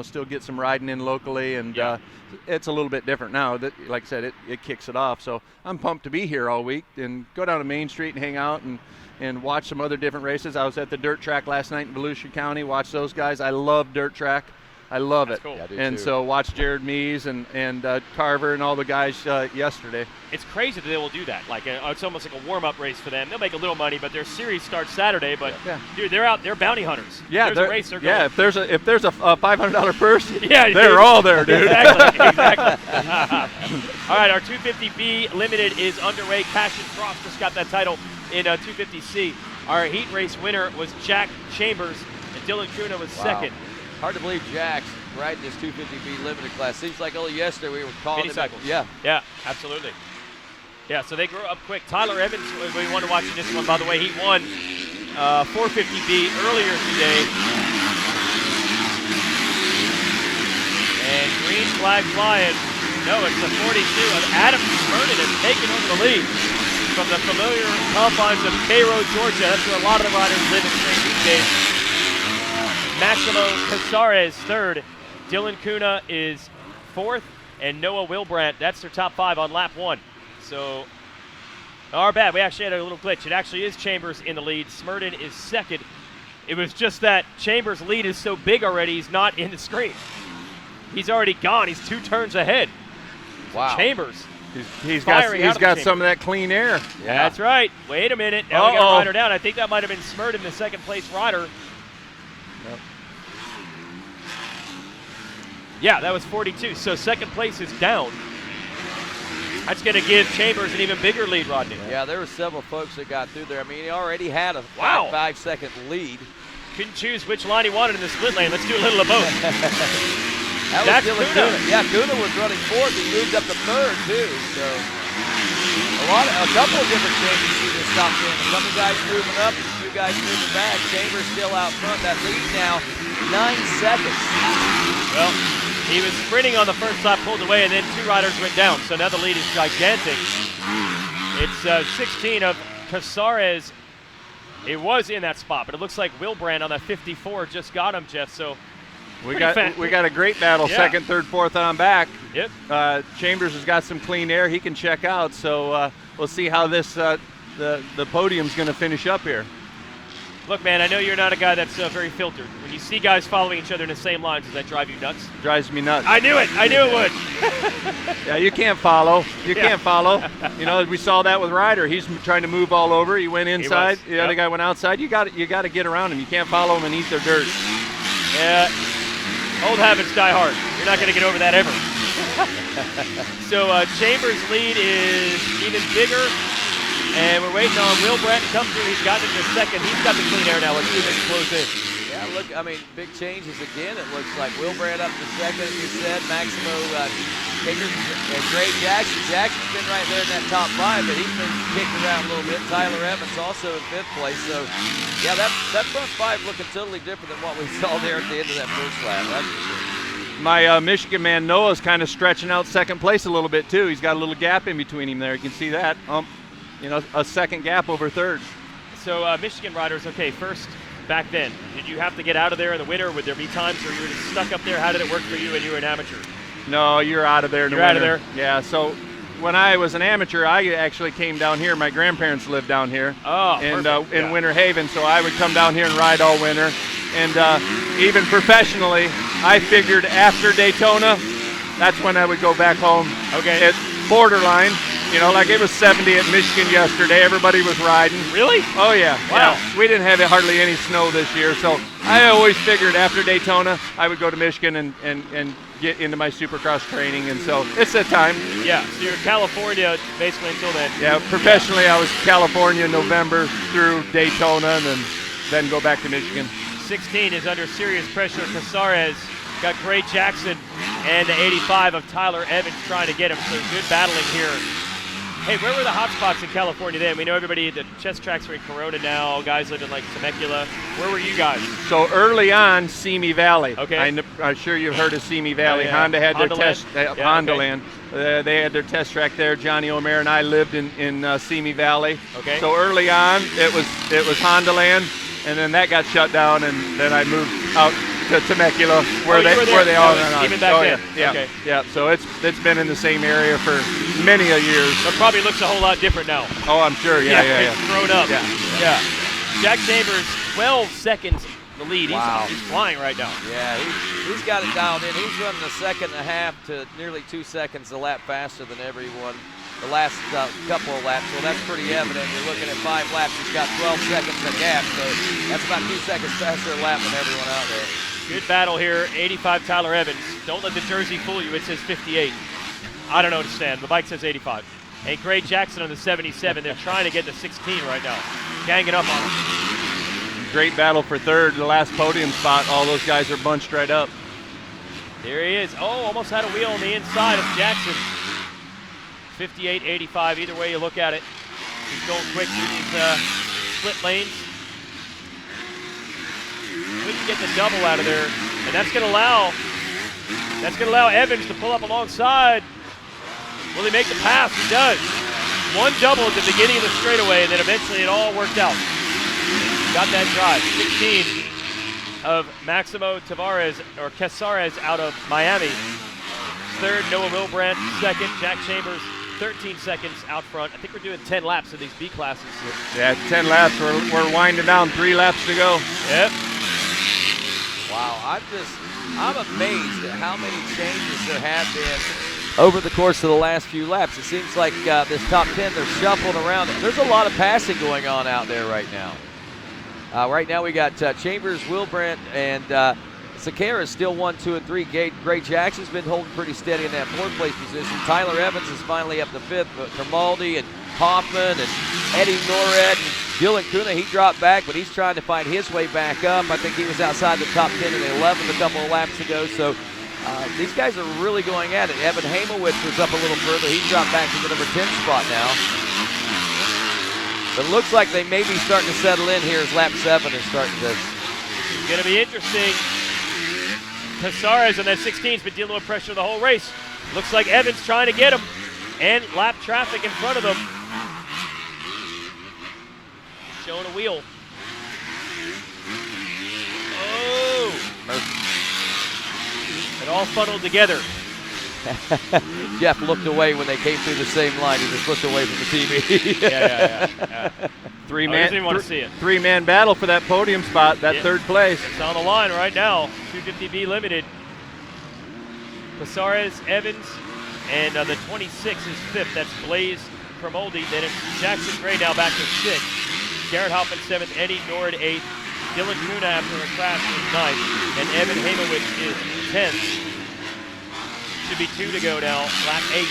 still get some riding in locally, and it's a little bit different now. That, like I said, it kicks it off. So I'm pumped to be here all week and go down to Main Street and hang out and watch some other different races. I was at the dirt track last night in Volusia County, watched those guys. I love dirt track. I love That's it. cool. Yeah, and so watch Jared Mees and Carver and all the guys yesterday. It's crazy that they will do that. Like it's almost like a warm-up race for them. They'll make a little money, but their series starts Saturday. But dude, they're out. They're bounty hunters. Yeah, there's a race. They're going. Yeah, if there's a $500 purse, yeah, they're all there, dude. Exactly. All right, our 250B Limited is underway. Cash and Cross just got that title in 250C. Our heat race winner was Jack Chambers, and Dylan Kuna was second. Hard to believe Jack's riding this 250B limited class. Seems like only yesterday we were calling Mini him. cycles. Yeah, absolutely. Yeah, so they grew up quick. Tyler Evans, we want to watch this one, by the way. He won 450B earlier today. And green flag flying. No, it's the 42 of Adam Vernon has taken over the lead from the familiar confines of Cairo, Georgia. That's where a lot of the riders live and train these days. Maximo Casares third, Dylan Kuna is fourth, and Noah Wilbrandt, that's their top 5 on lap 1. So, our bad, we actually had a little glitch. It actually is Chambers in the lead. Smerdon is second. It was just that Chambers' lead is so big already, he's not in the screen. He's already gone. He's 2 turns ahead. Wow. So Chambers. He's got some of that clean air. Yeah. That's right. Wait a minute. Now we got a rider down. I think that might have been Smerdon, the second place rider. Yep. Yeah, that was 42. So second place is down. That's going to give Chambers an even bigger lead, Rodney. Yeah, there were several folks that got through there. I mean, he already had a 5-second lead. Couldn't choose which line he wanted in the split lane. Let's do a little of both. That's Kuna. Yeah, Kuna was running fourth. He moved up to third, too. So a couple of different changes he just stopped in. A couple guys moving up, a few guys moving back. Chambers still out front. That lead now, 9 seconds. Well, he was sprinting on the first lap, pulled away, and then 2 riders went down. So now the lead is gigantic. It's 16 of Casares. It was in that spot, but it looks like Wilbrandt on that 54 just got him, Jeff. So we got a great battle, second, third, fourth on back. Yep. Chambers has got some clean air. He can check out. So we'll see how this the podium's going to finish up here. Look, man, I know you're not a guy that's very filtered. When you see guys following each other in the same lines, does that drive you nuts? Drives me nuts. I knew it. I knew it would. Yeah, you can't follow. You can't follow. We saw that with Ryder. He's trying to move all over. He went inside. The other guy went outside. You got to get around him. You can't follow him and eat their dirt. Yeah. Old habits die hard. You're not going to get over that ever. So Chambers' lead is even bigger. And we're waiting on Wilbrandt to come through. He's gotten into second. He's got the clean air now. Let's see if it's close in. Yeah, look, I mean, big changes again. It looks like Wilbrandt up to second, you said. Maximo Kickers and Gray Jackson. Jackson's been right there in that top 5, but he's been kicked around a little bit. Tyler Evans also in 5th place. So, yeah, that front 5 looking totally different than what we saw there at the end of that first lap. That's for sure. My Michigan man Noah's kind of stretching out second place a little bit, too. He's got a little gap in between him there. You can see that. A second gap over third. So Michigan riders, okay, first, back then, did you have to get out of there in the winter? Would there be times where you were just stuck up there? How did it work for you when you were an amateur? No, you're out of there in the winter. winter. You're out of there? Yeah, so when I was an amateur, I actually came down here. My grandparents lived down here in Winter Haven, so I would come down here and ride all winter. And even professionally, I figured after Daytona, that's when I would go back home. Okay. It's borderline. Like it was 70 at Michigan yesterday. Everybody was riding. Really? Oh, yeah. Wow. Yeah. We didn't have hardly any snow this year, so I always figured after Daytona, I would go to Michigan and get into my Supercross training, and so it's that time. Yeah, so you're in California basically until then. Yeah, professionally I was California November through Daytona, and then go back to Michigan. 16 is under serious pressure. Casares got Gray Jackson and the 85 of Tyler Evans trying to get him, so good battling here. Hey, where were the hot spots in California then? We know everybody, the chest tracks are in Corona now. Guys live in like Temecula. Where were you guys? So early on, Simi Valley. Okay. I'm sure you've heard of Simi Valley. Yeah. Honda had their Honda test. Honda okay. Land. They had their test track there. Johnny Omer and I lived in Simi Valley. Okay. So early on, it was Honda Land, and then that got shut down, and then I moved out to Temecula, where they all run. Even back then. Yeah, Okay. yeah. So it's been in the same area for many a years. But probably looks a whole lot different now. Oh, I'm sure. Yeah. It's grown up. Yeah. Jack Chambers, 12 seconds the lead. Wow. He's flying right now. Yeah, he's got it dialed in. He's running a second and a half to nearly 2 seconds a lap faster than everyone the last couple of laps. Well, that's pretty evident. You're looking at 5 laps. He's got 12 seconds a gap, so that's about 2 seconds faster a lap than everyone out there. Good battle here. 85 Tyler Evans. Don't let the jersey fool you. It says 58. I don't understand. The bike says 85. And Gray Jackson on the 77. They're trying to get to 16 right now. Ganging up on him. Great battle for third. The last podium spot. All those guys are bunched right up. There he is. Oh, almost had a wheel on the inside of Jackson. 58-85. Either way you look at it. He's going quick through these split lanes. Couldn't get the double out of there. And that's going to allow Evans to pull up alongside. Will he make the pass? He does. One double at the beginning of the straightaway, and then eventually it all worked out. Got that drive. 16 of Maximo Tavares, or Casares out of Miami. Third, Noah Wilbrandt. Second, Jack Chambers. 13 seconds out front. I think we're doing 10 laps of these B classes. Yeah, 10 laps. We're winding down. 3 laps to go. Yep. Wow, I'm amazed at how many changes there have been over the course of the last few laps. It seems like this top 10, they're shuffling around. There's a lot of passing going on out there right now. Right now we got Chambers, Wilbrandt, and Sakara is still 1, 2, and 3. Gray Jackson's been holding pretty steady in that 4th place position. Tyler Evans is finally up to 5th, but Grimaldi and Hoffman and Eddie Norred and Dylan Kuna, he dropped back, but he's trying to find his way back up. I think he was outside the top 10 in the 11th a couple of laps ago, so these guys are really going at it. Evan Hamowitz was up a little further. He dropped back to the number 10 spot now. But it looks like they may be starting to settle in here as lap 7 is starting to. It's going to be interesting. Casares on that 16's been dealing with pressure the whole race. Looks like Evans trying to get him, and lap traffic in front of them. Showing a wheel. Oh! It all funneled together. Jeff looked away when they came through the same line. He just looked away from the TV. Yeah. Three-man battle for that podium spot, that third place. It's on the line right now. 250B limited. Casares, Evans, and the 26 is 5th. That's Blaze Grimaldi. Then it's Jackson Gray now back to 6th. Garrett Hoffman 7th. Eddie Nord 8th. Dylan Kuna after a crash is 9th. And Evan Hamowitz is 10th. Should be 2 to go now, lap 8.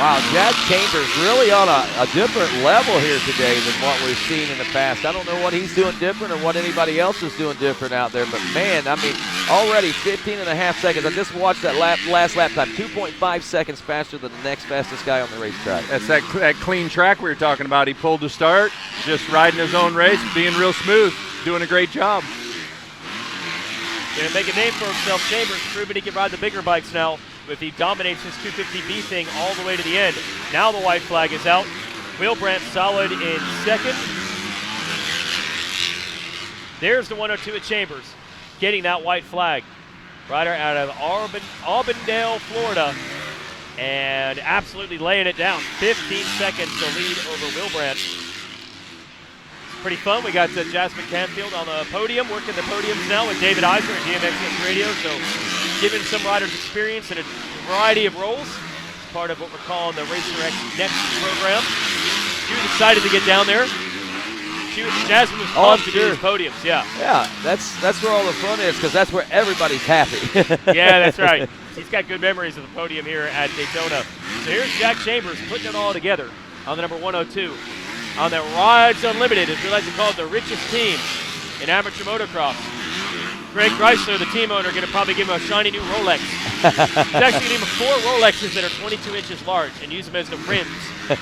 Wow, Jack Chambers really on a different level here today than what we've seen in the past. I don't know what he's doing different or what anybody else is doing different out there, but man, I mean, already 15 and a half seconds. I just watched that last lap time, 2.5 seconds faster than the next fastest guy on the racetrack. That's that clean track we were talking about. He pulled the start, just riding his own race, being real smooth, doing a great job. Gonna make a name for himself. Chambers proving he can ride the bigger bikes now if he dominates his 250B thing all the way to the end. Now the white flag is out. Wilbrandt solid in 2nd. There's the 102 at Chambers, getting that white flag. Rider out of Auburndale, Florida, and absolutely laying it down. 15 seconds to lead over Wilbrandt. Pretty fun. We got Jasmine Canfield on the podium, working the podiums now with David Eisner at DMXX Radio. So giving some riders experience in a variety of roles. It's part of what we're calling the RacerX Next program. She was excited to get down there. Jasmine was pumped to do these podiums, yeah. Yeah, that's where all the fun is, because that's where everybody's happy. Yeah, that's right. He's got good memories of the podium here at Daytona. So here's Jack Chambers putting it all together on the number 102. On the Rides Unlimited, as we like to call it, the richest team in amateur motocross. Greg Chrysler, the team owner, going to probably give him a shiny new Rolex. He's actually going to give him 4 Rolexes that are 22 inches large and use them as the rims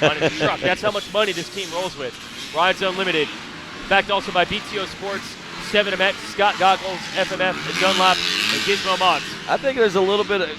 on his truck. That's how much money this team rolls with. Rides Unlimited. Backed also by BTO Sports, 7MX, Scott Goggles, FMF, and Dunlop, and Gizmo Mods. I think there's a little bit of